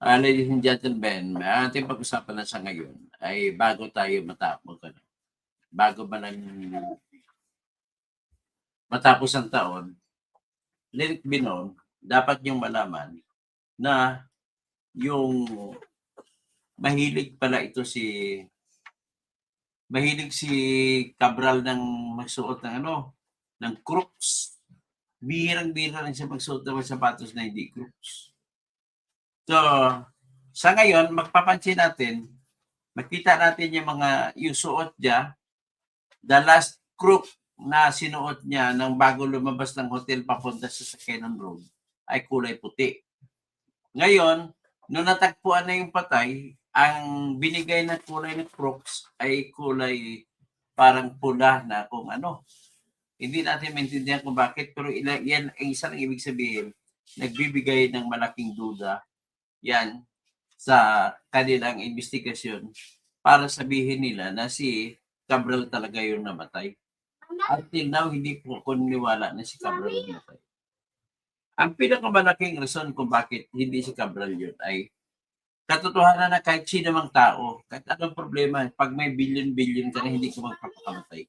Ladies and gentlemen, ang ating pag-usapan na sa ngayon ay bago tayo matapos ang taon, Lyric Binon, dapat yung malaman na yung mahilig si Cabral ng magsuot ng Crooks. Bihirang-bihira rin siya magsuot ng sapatos na hindi Crooks. So, sa ngayon, makita natin yung suot niya, the last crook na sinuot niya nang bago lumabas ng hotel papunta sa Cannon Road ay kulay puti. Ngayon, nung natagpuan na yung patay, ang binigay na kulay ng crooks ay kulay parang pula na kung ano. Hindi natin maintindihan kung bakit, pero yan ang isang ibig sabihin, nagbibigay ng malaking duda yan sa kanilang investigasyon para sabihin nila na si Cabral talaga yung namatay. Until now, hindi po ko niwala na si Cabral yung namatay. Ang pinakamalaking rason kung bakit hindi si Cabral yun ay katotohanan na kahit sino mang tao, kahit anong problema, pag may billion-billion ka na, hindi ka magpapakamatay.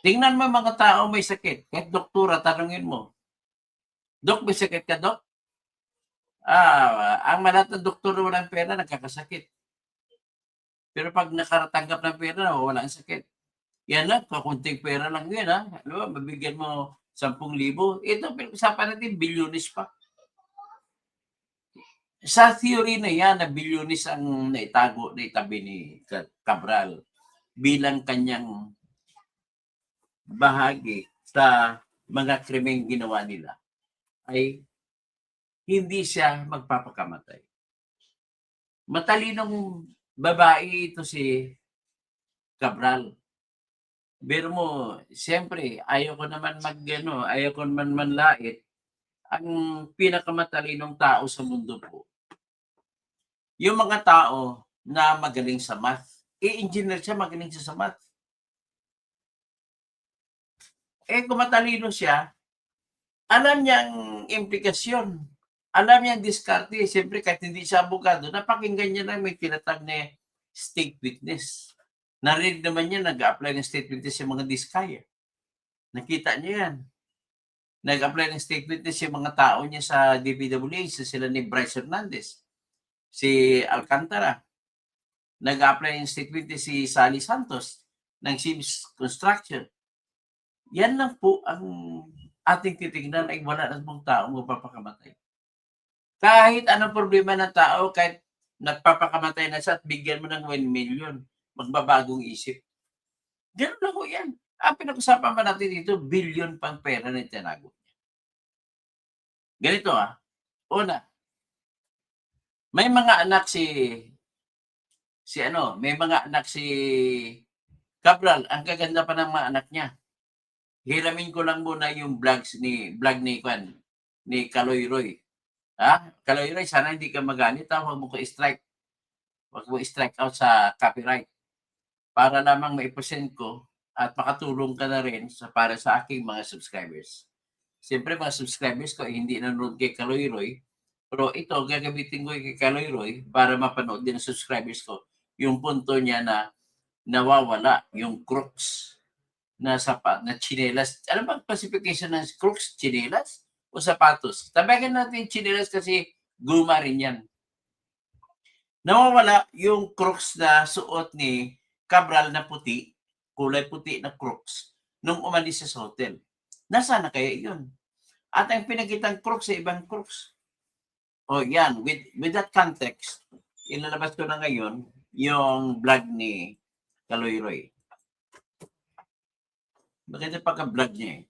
Tingnan mo mga tao may sakit. Kahit doktora, tanungin mo, Dok, may sakit ka, Dok? Ang lahat ng doktor na walang pera, nagkakasakit. Pero pag nakatanggap ng pera, wala ang sakit. Yan lang, kakunting pera lang yun, ha? Ano, mabigyan mo 10,000. Ito, pinag-usapan natin, bilyonis pa. Sa theory na yan, na bilyonis ang naitabi ni Cabral bilang kanyang bahagi sa mga krimeng ginawa nila, ay hindi siya magpapakamatay. Matalinong babae ito si Cabral. Pero mo, siyempre, ayaw ko naman manlait. Ang pinakamatalinong tao sa mundo po, yung mga tao na magaling sa math. Engineer siya, magaling siya sa math. Kung matalino siya, alam niyang implikasyon. Alam niyang diskarte. Siyempre, kahit hindi siya abogado, napakinggan niya na may tinatag na state witness. Narinig naman niya, nag-apply ng state witness yung mga diskaya. Nakita niya yan. Nag-apply ng state witness yung mga tao niya sa DPWH, sila ni Bryce Hernandez, si Alcantara. Nag-apply ng state witness si Sally Santos ng Sims Construction. Yan lang po ang ating titignan ay wala na pong taong magpapakamatay. Kahit anong problema ng tao, kahit nagpapakamatay na siya at bigyan mo ng 1 million, magbabagong isip. Ganun lang po yan. Ang pinag-usapan pa natin dito, billion pang pera na tinago niya. Ganito Una, may mga anak si Cabral. Ang kaganda pa ng mga anak niya. Hiramin ko lang muna yung vlog ni Kaloy Roy. Kaloy Roy, sana hindi ka magalit. Huwag mo i-strike. Huwag mo i-strike out sa copyright. Para lamang maipresent ko at makatulong ka na rin para sa aking mga subscribers. Siyempre, mga subscribers ko hindi nanonood kay Kaloy Roy. Pero ito, gagamitin ko kay Kaloy Roy para mapanood din ng subscribers ko yung punto niya na nawawala yung crooks na sapat, na chinelas. Ano bang classification ng crooks? Chinelas o sapatos? Tabagan natin chinelas kasi guma rin yan. Nawawala yung crooks na suot ni Cabral na puti, kulay puti na crooks, nung umalis sa hotel. Nasaan na kaya yun? At ang pinagkitang crooks sa ibang crooks. Yan. With that context, ilalabas ko na ngayon yung vlog ni Kaloy Roy. Maganda pagka-vlog niya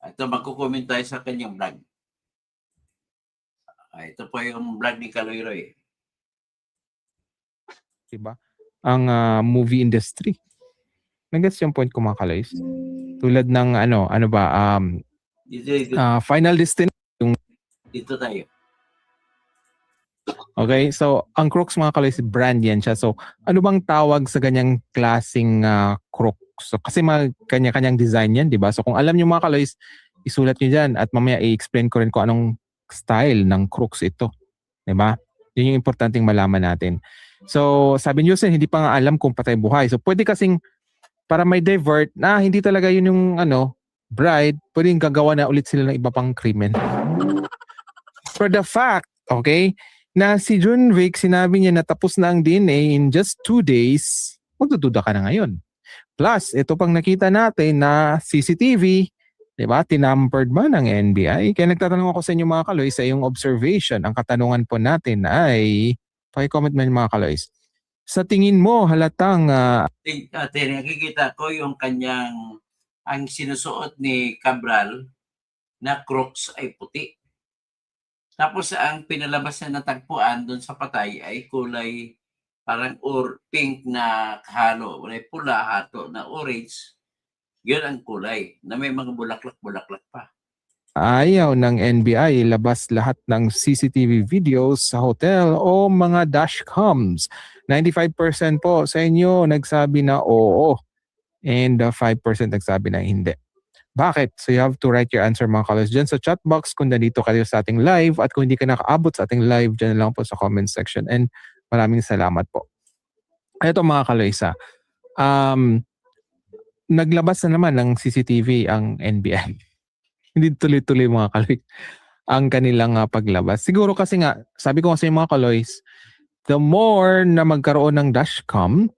Ito, magkukomment tayo sa kanyang vlog. Ito po yung vlog ni Kaloy Roy. Diba? Ang movie industry. Nag-gets yung point ko mga kalays. Tulad ng Final Destination. Dito tayo. Okay, so ang Crooks mga kalays, brand yan siya. So ano bang tawag sa ganyang klaseng Crooks? So kasi kanya-kanyang design yan, di ba? So kung alam niyo mga kalays, isulat nyo dyan at mamaya i-explain ko rin kung anong style ng crooks ito. Diba? Yun yung importanteng malaman natin. So, sabi ni Jose, hindi pa nga alam kung patay buhay. So, pwede kasing para may divert na hindi talaga yun yung bride, pwedeng gagawa na ulit sila ng iba pang krimen. For the fact, okay, na si John Wick, sinabi niya na tapos na ang DNA in just 2 days, magdududa ka na ngayon. Plus, ito pang nakita natin na CCTV, di ba, tinampered ba ng NBI? Kaya nagtatanong ako sa inyo mga kaloy, sa iyong observation, ang katanungan po natin ay, paki-comment mo mga kaloys. Sa tingin mo, halatang... nakikita ko yung kanyang, ang sinusuot ni Cabral na Crocs ay puti. Tapos ang pinalabas na natagpuan doon sa patay ay kulay parang pink na halo. May pula, hato na orange. Yun ang kulay na may mga bulaklak-bulaklak pa. Ayaw ng NBI labas lahat ng CCTV videos sa hotel o mga dashcams. 95% po sa inyo nagsabi na oo and 5% nagsabi na hindi. Bakit? So you have to write your answer mga kalos dyan sa chat box kung nandito kayo sa ating live at kung hindi ka nakaabot sa ating live dyan lang po sa comment section and maraming salamat po. Ito mga kaloysa, naglabas na naman ng CCTV ang NBI. Hindi tuloy-tuloy mga kaloy ang kanilang paglabas. Siguro kasi nga, sabi ko kasi mga kaloys, the more na magkaroon ng dashcams,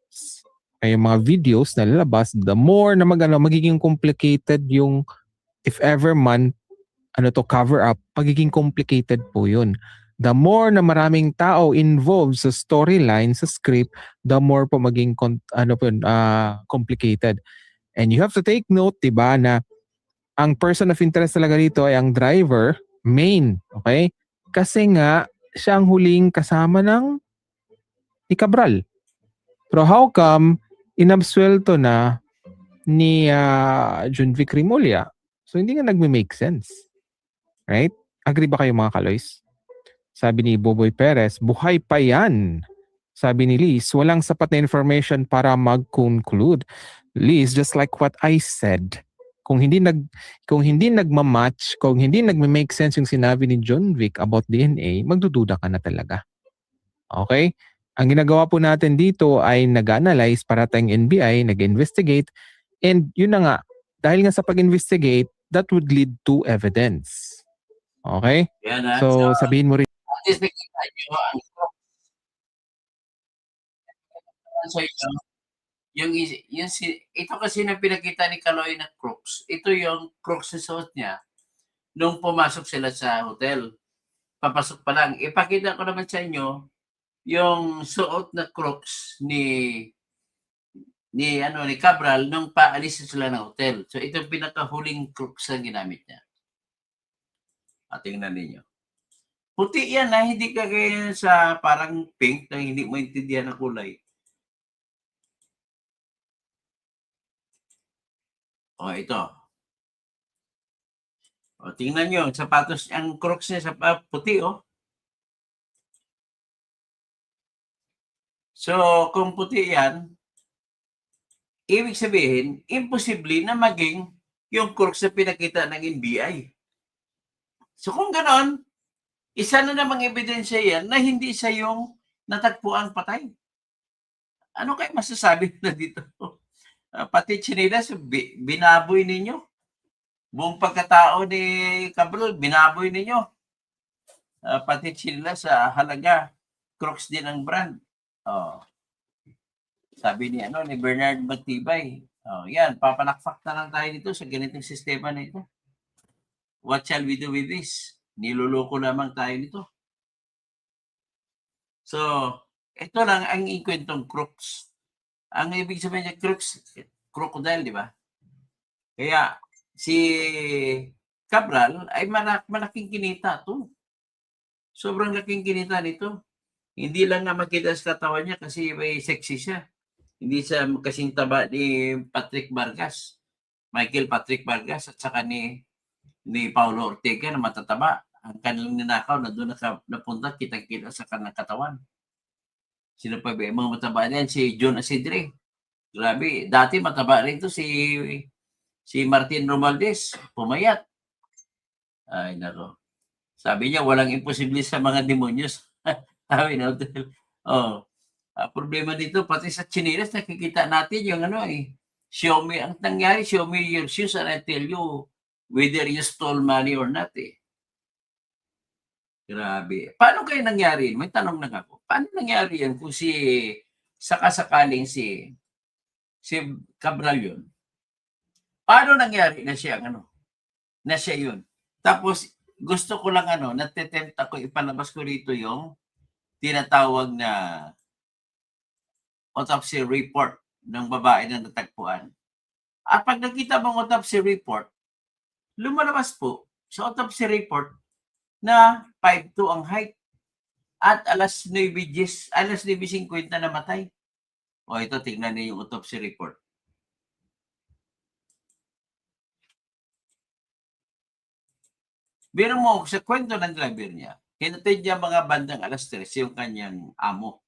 ay yung mga videos na lalabas, the more na magiging complicated yung if ever man cover up, magiging complicated po yun. The more na maraming tao involved sa storyline, sa script, the more po maging complicated. And you have to take note, diba, na ang person of interest talaga dito ay ang driver, main, okay? Kasi nga, siya ang huling kasama ni Cabral. Pero how come, inabsuelto na ni John Vic Rimulya? So, hindi nga nagme-make sense. Right? Agree ba kayo mga kaloys? Sabi ni Boboy Perez, buhay pa yan. Sabi ni Liz, walang sapat na information para mag-conclude. Liz, just like what I said, kung hindi nagma-match, kung hindi nagme-make sense yung sinabi ni John Vic about DNA, magdududa ka na talaga. Okay? Ang ginagawa po natin dito ay nag-analyze para tayong NBI, nag-investigate, and yun na nga, dahil nga sa pag-investigate, that would lead to evidence. Okay? Yan, so sabihin mo rin. At least nakita nyo ang sa inyo, ito kasi na pinakita ni Kaloy na Crooks. Ito yung Crooks na suot niya nung pumasok sila sa hotel. Papasok pa lang. Ipakita ko naman sa inyo yung suot na Crooks ni Cabral nung paalis sila ng hotel. So ito yung pinakahuling Crooks na ginamit niya. At tingnan ninyo. Puti yan na hindi kagaya sa parang pink na hindi mo intindihan ng kulay. O, ito. O, tingnan nyo. Sapatos, ang Crocs niya sa puti, oh. So, kung puti yan, ibig sabihin, imposible na maging yung Crocs na pinakita ng NBI. So, kung ganon, isa na namang ebidensya yan na hindi siya yung natagpuan patay. Ano kayo masasabi na dito? Pati chinilas, binaboy ninyo. Buong pagkatao ni Cabral, binaboy ninyo. Pati chinilas sa halaga. Crocs din ang brand. Oh. Sabi ni Bernard Magtibay. Oh, yan, papanakfak na lang tayo dito sa ganitong sistema na ito. What shall we do with this? Niluloko lamang tayo nito. So, ito lang ang ikwentong Crooks. Ang ibig sabihin niya, crocodile, di ba? Kaya, si Cabral ay malaking kinita to. Sobrang laking kinita nito. Hindi lang nga makita sa katawan niya kasi may sexy siya. Hindi siya kasing taba ni Patrick Vargas. Michael Patrick Vargas at saka ni Paulo Ortega na matataba. Ang kanilang ninakaw na doon napunta, kitang-kita sa kanilang katawan. Sino pa ba? Mga mataba niyan, si John Asidre. Grabe, dati mataba rin to si Martin Romualdez. Pumayat. Ay, nako. Sabi niya, walang imposible sa mga demonyos. Sabi na, oh, problema dito, pati sa chinelas, nakikita natin yung ano eh, show me, ang nangyari, show me your shoes and I tell you whether you stole money or not eh. Grabe. Paano kayo nangyari? May tanong lang ako. Paano nangyari yan kung sakasakaling si Cabral yun? Paano nangyari na siya, na siya yun? Tapos, gusto ko lang natitempt ako, ipalabas ko rito yung tinatawag na autopsy report ng babae na natagpuan. At pag nakita mong autopsy report, lumalabas po sa autopsy report na 5'2" ang height at alas 9:50 namatay. O ito, tingnan niyo yung autopsy report. Biro mo, sa kwento ng driver niya, hinatid niya mga bandang alas 3 yung kanyang amo.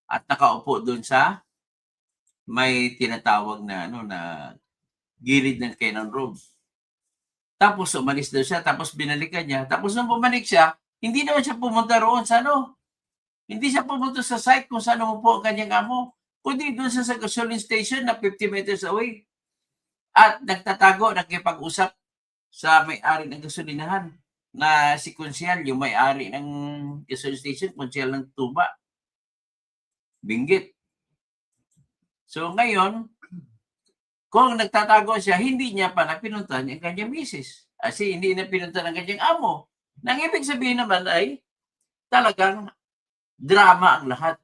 At nakaupo doon sa may tinatawag na na gilid ng Cannon Road. Tapos umalis daw siya, tapos binalikan niya. Tapos nung bumalik siya, hindi naman siya pumunta roon sa Hindi siya pumunta sa site kung saan umupo ang kanyang amo. Kundi doon sa gasoline station na 50 meters away. At nagtatago, nakipag-usap sa may-ari ng gasolinahan na si Konsyal, yung may-ari ng gasoline station, Konsyal ng Tuba. Binggit. So ngayon, kung nagtatago siya, hindi niya pa napinuntahan yung kanyang misis. Kasi hindi na pinuntahan ng kanyang amo. Nang ibig sabihin naman ay talagang drama ang lahat.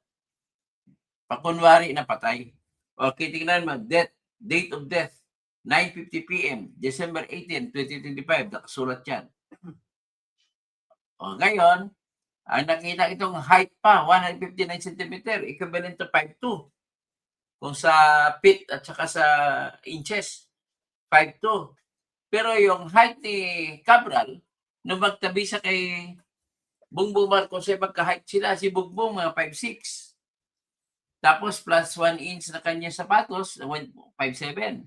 Pakunwari na patay. Okay, tingnan mo, date of death, 9:50 p.m., December 18, 2025. Nakasulat yan. O ngayon, ang nakita itong height pa, 159 cm, equivalent to 5'2". Kung sa feet at saka sa inches, 5'2". Pero yung height ni Cabral, nung magtabi sa kay Bongbong Marcos, magka-height sila, si Bongbong mga 5'6". Tapos plus 1 inch na kanya sapatos, 5'7".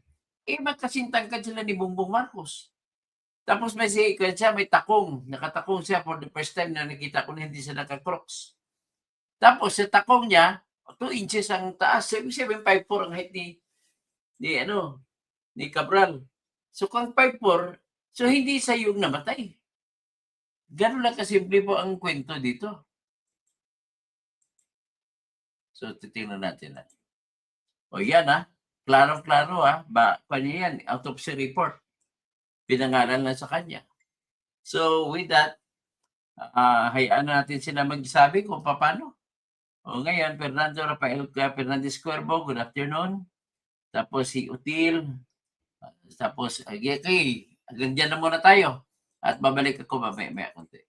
Magkasintangkad sila ni Bongbong Marcos. Tapos may takong, nakatakong siya for the first time na nakita ko na hindi siya naka-crocs. Tapos sa takong niya, 2 inches ang taas, 7'5'4" ang height ni Cabral. So kung 5'4", so hindi sa yung namatay. Ganun lang kasimple po ang kwento dito. So titingnan natin. O yan klarong-klaro kanya yan, autopsy report. Pinangalan lang sa kanya. So with that, hayaan natin sila magsabi kung paano. O ngayon, Fernando Rafael Fernandez Cuervo, good afternoon. Tapos si Util. Tapos, hanggang dyan na muna tayo. At babalik ako mamaya konti.